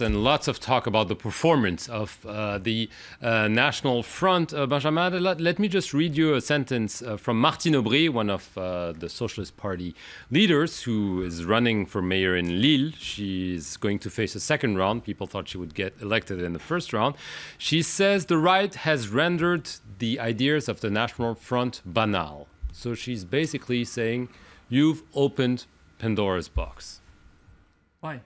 lots and lots of talk about the performance of the National Front. Benjamin, let me just read you a sentence from Martine Aubry, one of the Socialist Party leaders who is running for mayor in Lille. She's going to face a second round. People thought she would get elected in the first round. She says the right has rendered the ideas of the National Front banal. So she's basically saying, you've opened Pandora's box. Why?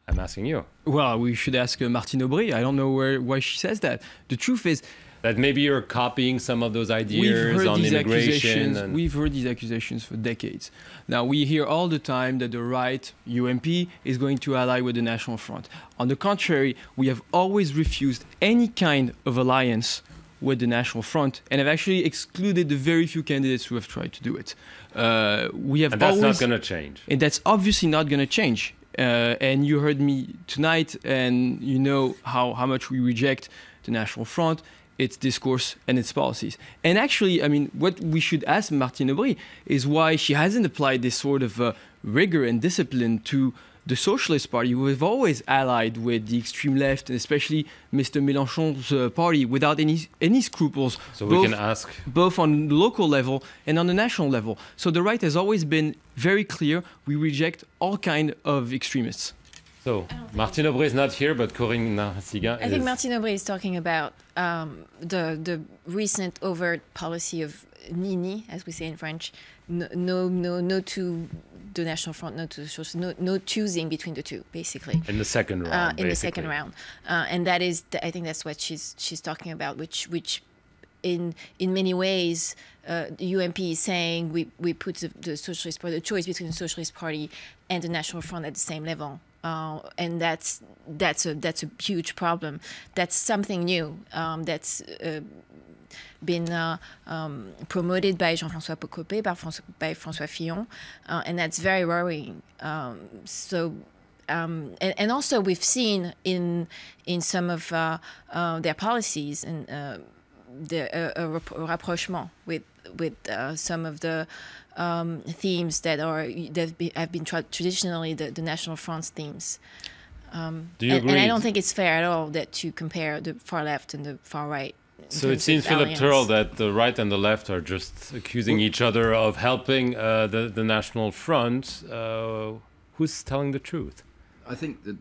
I'm asking you. Well, we should ask Martine Aubry. I don't know why she says that. The truth is that maybe you're copying some of those ideas on immigration. We've heard these accusations for decades. Now, we hear all the time that the right, UMP, is going to ally with the National Front. On the contrary, we have always refused any kind of alliance with the National Front, and have actually excluded the very few candidates who have tried to do it. And that's not going to change. And that's obviously not going to change. And you heard me tonight, and you know how much we reject the National Front, its discourse and its policies. And actually, I mean, what we should ask Martine Aubry is why she hasn't applied this sort of rigor and discipline to the Socialist Party, who have always allied with the extreme left, and especially Mr. Mélenchon's party, without any scruples. So we can ask both on the local level and on the national level. So the right has always been very clear. We reject all kind of extremists. So Martine Aubry is not here, but Corinne Narassigan is. I think Martine Aubry is talking about the recent overt policy of Nini, as we say in French, no to the National Front, no to the Socialist, no choosing between the two, basically. In the second round, in the second round, and that is, I think that's what she's talking about, which in many ways, the UMP is saying we put the Socialist Party, the choice between the Socialist Party and the National Front at the same level. And that's a huge problem. That's something new. That's been promoted by Jean-François Copé, by François Fillon, and that's very worrying. And also we've seen in some of their policies and a rapprochement with some of the themes that have been traditionally the National Front's themes. Do you agree? And I don't think it's fair at all to compare the far left and the far right. So it seems, Philip Turrell, that the right and the left are just accusing each other of helping the National Front. Who's telling the truth? I think that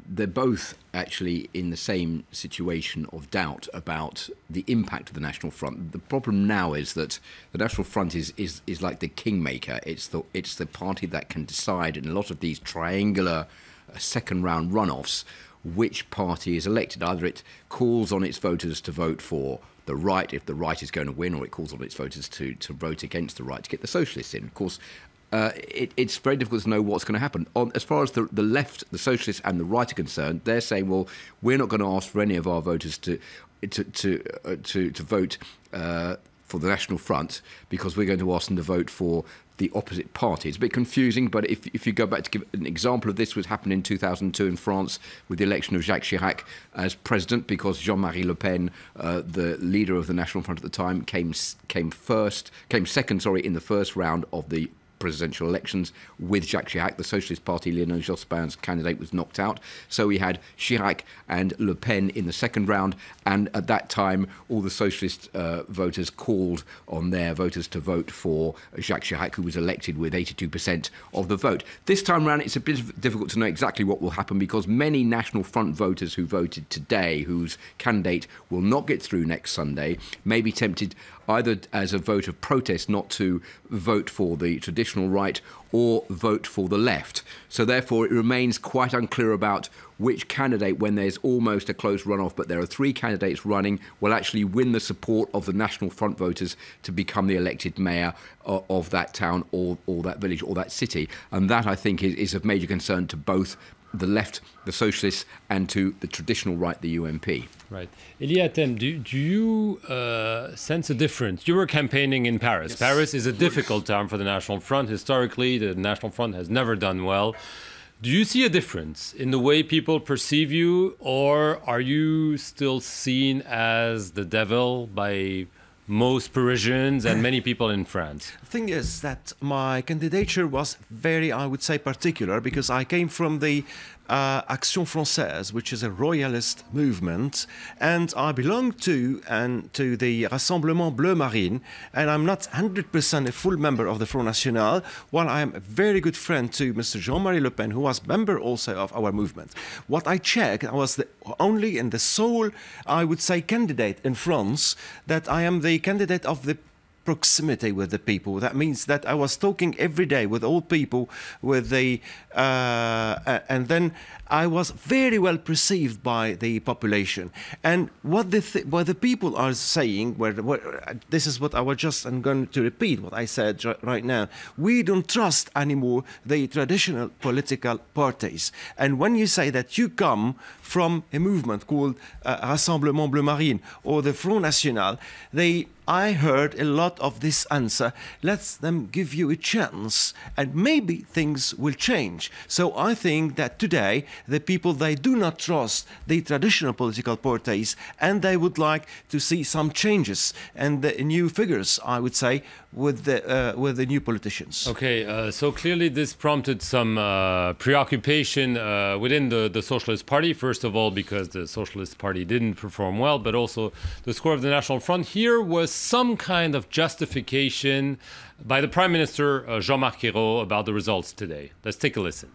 they're both actually in the same situation of doubt about the impact of the National Front. The problem now is that the National Front is like the kingmaker. It's the party that can decide in a lot of these triangular second round runoffs which party is elected. Either it calls on its voters to vote for the right if the right is going to win, or it calls on its voters to vote against the right to get the socialists in. Of course, it's very difficult to know what's going to happen. As far as the left, the socialists and the right are concerned, they're saying, well, we're not going to ask for any of our voters to vote for the National Front, because we're going to ask them to vote for the opposite party. It's a bit confusing, but if you go back to give an example of this, was happened in 2002 in France with the election of Jacques Chirac as president, because Jean-Marie Le Pen, the leader of the National Front at the time, came second, in the first round of the presidential elections with Jacques Chirac. The Socialist Party, Lionel Jospin's candidate, was knocked out. So we had Chirac and Le Pen in the second round, and at that time all the Socialist voters called on their voters to vote for Jacques Chirac, who was elected with 82% of the vote. This time around it's a bit difficult to know exactly what will happen, because many National Front voters who voted today, whose candidate will not get through next Sunday, may be tempted either as a vote of protest not to vote for the traditional right or vote for the left. So therefore it remains quite unclear about which candidate, when there's almost a close runoff, but there are three candidates running, will actually win the support of the National Front voters to become the elected mayor of that town or that village or that city. And that, I think, is of major concern to both the left, the socialists, and to the traditional right, the UMP. Right. Elia Hatem, do you sense a difference? You were campaigning in Paris. Yes. Paris is a difficult town for the National Front. Historically, the National Front has never done well. Do you see a difference in the way people perceive you, or are you still seen as the devil by most Parisians and many people in France? The thing is that my candidature was very, I would say, particular, because I came from the Action Française, which is a royalist movement, and I belong to the Rassemblement Bleu Marine, and I'm not 100% a full member of the Front National, while I am a very good friend to Mr. Jean-Marie Le Pen, who was member also of our movement. What I checked, I was the only and the sole, I would say, candidate in France, that I am the candidate of the proximity with the people. That means that I was talking every day with all people, with the and then I was very well perceived by the population. And what the people are saying, this is what I was just, I'm going to repeat what I said right now. We don't trust anymore the traditional political parties. And when you say that you come from a movement called Rassemblement Bleu Marine or the Front National, I heard a lot of this answer. Let them give you a chance and maybe things will change. So I think that today the people, they do not trust the traditional political parties and they would like to see some changes and the new figures, I would say, with the new politicians. Okay, so clearly this prompted some preoccupation within the Socialist Party, first of all because the Socialist Party didn't perform well, but also the score of the National Front. Here was some kind of justification by the Prime Minister Jean-Marc Ayrault about the results today. Let's take a listen.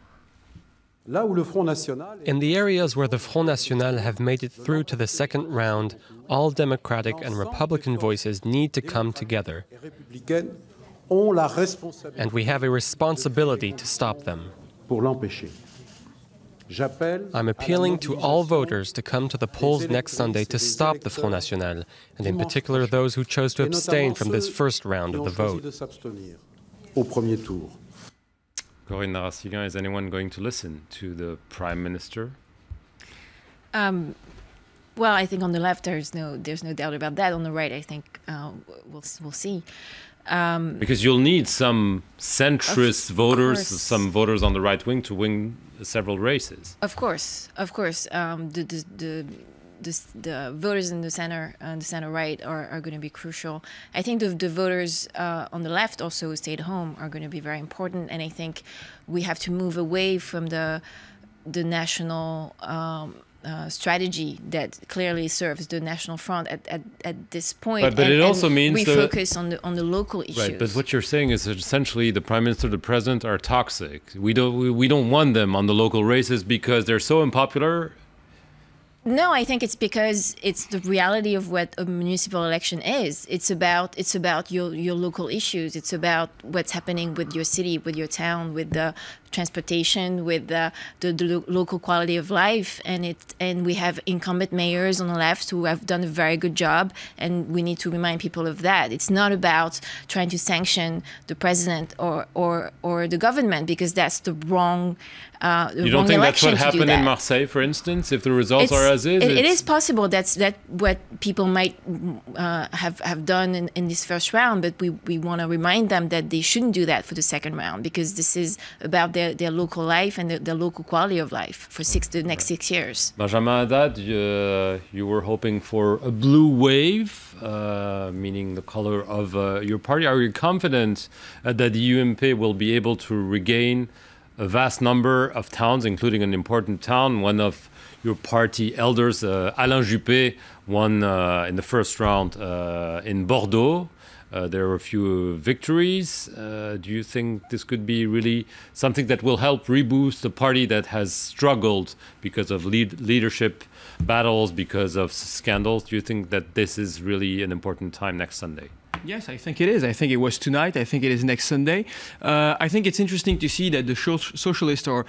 In the areas where the Front National have made it through to the second round, all Democratic and Republican voices need to come together. And we have a responsibility to stop them. I'm appealing to all voters to come to the polls next Sunday to stop the Front National, and in particular those who chose to abstain from this first round of the vote. Corinne Narassiguin, is anyone going to listen to the Prime Minister? Well, I think on the left there's no doubt about that. On the right, I think we'll see. Because you'll need some centrist voters, some voters on the right wing to win several races. Of course. The voters in the center right are going to be crucial. I think the voters on the left also who stayed home are going to be very important. And I think we have to move away from the national strategy that clearly serves the National Front at this point. But it also means we focus on the local issues. Right, but what you're saying is that essentially the Prime Minister, the President are toxic. We don't want them on the local races because they're so unpopular. No, I think it's because it's the reality of what a municipal election is. It's about your local issues. It's about what's happening with your city, with your town, with the transportation, with the local quality of life. And we have incumbent mayors on the left who have done a very good job, and we need to remind people of that. It's not about trying to sanction the president or the government, because that's the wrong You don't think that's what happened in Marseille, for instance, if the results are as is? It is possible that's what people might have done in this first round, but we want to remind them that they shouldn't do that for the second round, because this is about their local life and their local quality of life for the next 6 years. Benjamin Haddad, you were hoping for a blue wave, meaning the color of your party. Are you confident that the UMP will be able to regain a vast number of towns, including an important town? One of your party elders, Alain Juppé, won in the first round in Bordeaux. There are a few victories. Do you think this could be really something that will help reboost a party that has struggled because of leadership battles, because of scandals? Do you think that this is really an important time next Sunday? Yes, I think it is. I think it was tonight. I think it is next Sunday. I think it's interesting to see that the socialists are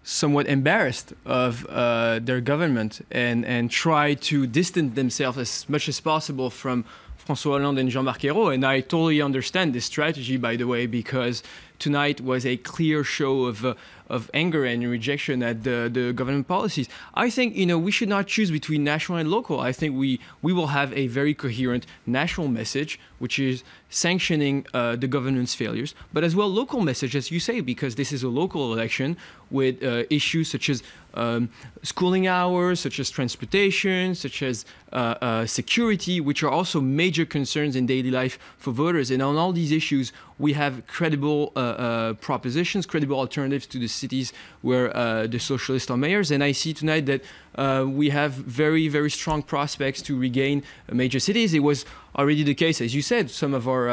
somewhat embarrassed of their government and try to distance themselves as much as possible from François Hollande and Jean-Marc Ayrault. And I totally understand this strategy, by the way, because tonight was a clear show of anger and rejection at the government policies. I think, we should not choose between national and local. I think we will have a very coherent national message, which is sanctioning the government's failures, but as well local message, as you say, because this is a local election with issues such as schooling hours, such as transportation, such as security, which are also major concerns in daily life for voters. And on all these issues, we have credible propositions, credible alternatives to the cities where the socialists are mayors. And I see tonight that we have very, very strong prospects to regain major cities. It was already the case, as you said. Some of our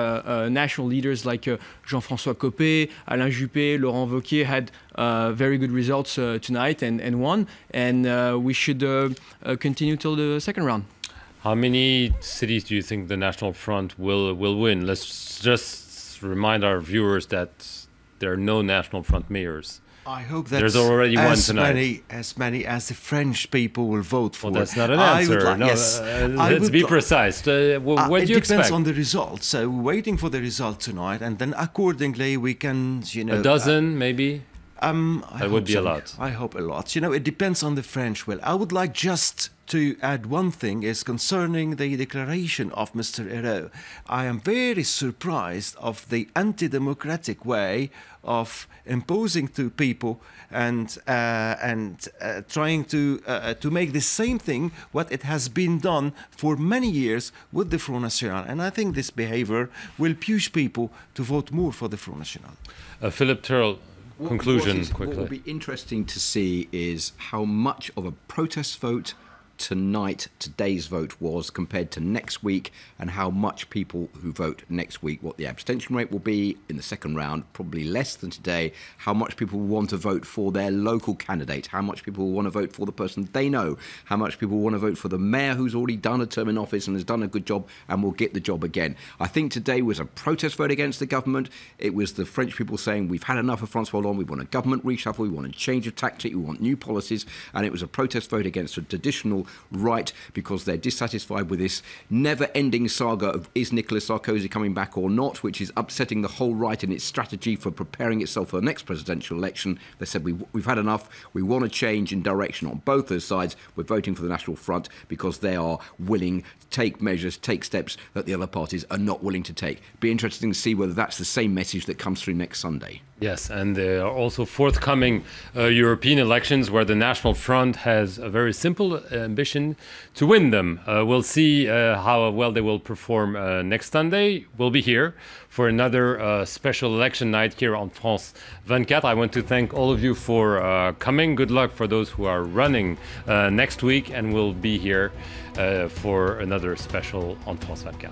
national leaders like Jean-François Copé, Alain Juppé, Laurent Wauquiez had very good results tonight and won. And we should continue till the second round. How many cities do you think the National Front will win? Let's just remind our viewers that there are no National Front mayors. I hope that there's already one tonight. As many as the French people will vote for. Well, that's not an answer. Let's be precise. What do you expect? It depends on the result. So we're waiting for the result tonight, and then accordingly we can, a dozen maybe. That would be a lot. I hope a lot. It depends on the French will. I would like just to add one thing is concerning the declaration of Mr. Hérault. I am very surprised of the anti-democratic way of imposing to people and trying to make the same thing what it has been done for many years with the Front National. And I think this behavior will push people to vote more for the Front National. Philip Turl, conclusion quickly. What will be interesting to see is how much of a protest vote today's vote was compared to next week, and how much people who vote next week, what the abstention rate will be in the second round, probably less than today, how much people will want to vote for their local candidate, how much people will want to vote for the person they know, how much people want to vote for the mayor who's already done a term in office and has done a good job and will get the job again. I think today was a protest vote against the government. It was the French people saying we've had enough of François Hollande, we want a government reshuffle, we want a change of tactic, we want new policies, and it was a protest vote against a traditional right because they're dissatisfied with this never-ending saga of is Nicolas Sarkozy coming back or not, which is upsetting the whole right in its strategy for preparing itself for the next presidential election. They said we've had enough, we want a change in direction on both those sides. We're voting for the National Front because they are willing to take measures, take steps that the other parties are not willing to take. Be interesting to see whether that's the same message that comes through next Sunday. Yes, and there are also forthcoming European elections where the National Front has a very simple ambition to win them. We'll see how well they will perform next Sunday. We'll be here for another special election night here on France 24. I want to thank all of you for coming. Good luck for those who are running next week, and we'll be here for another special on France 24.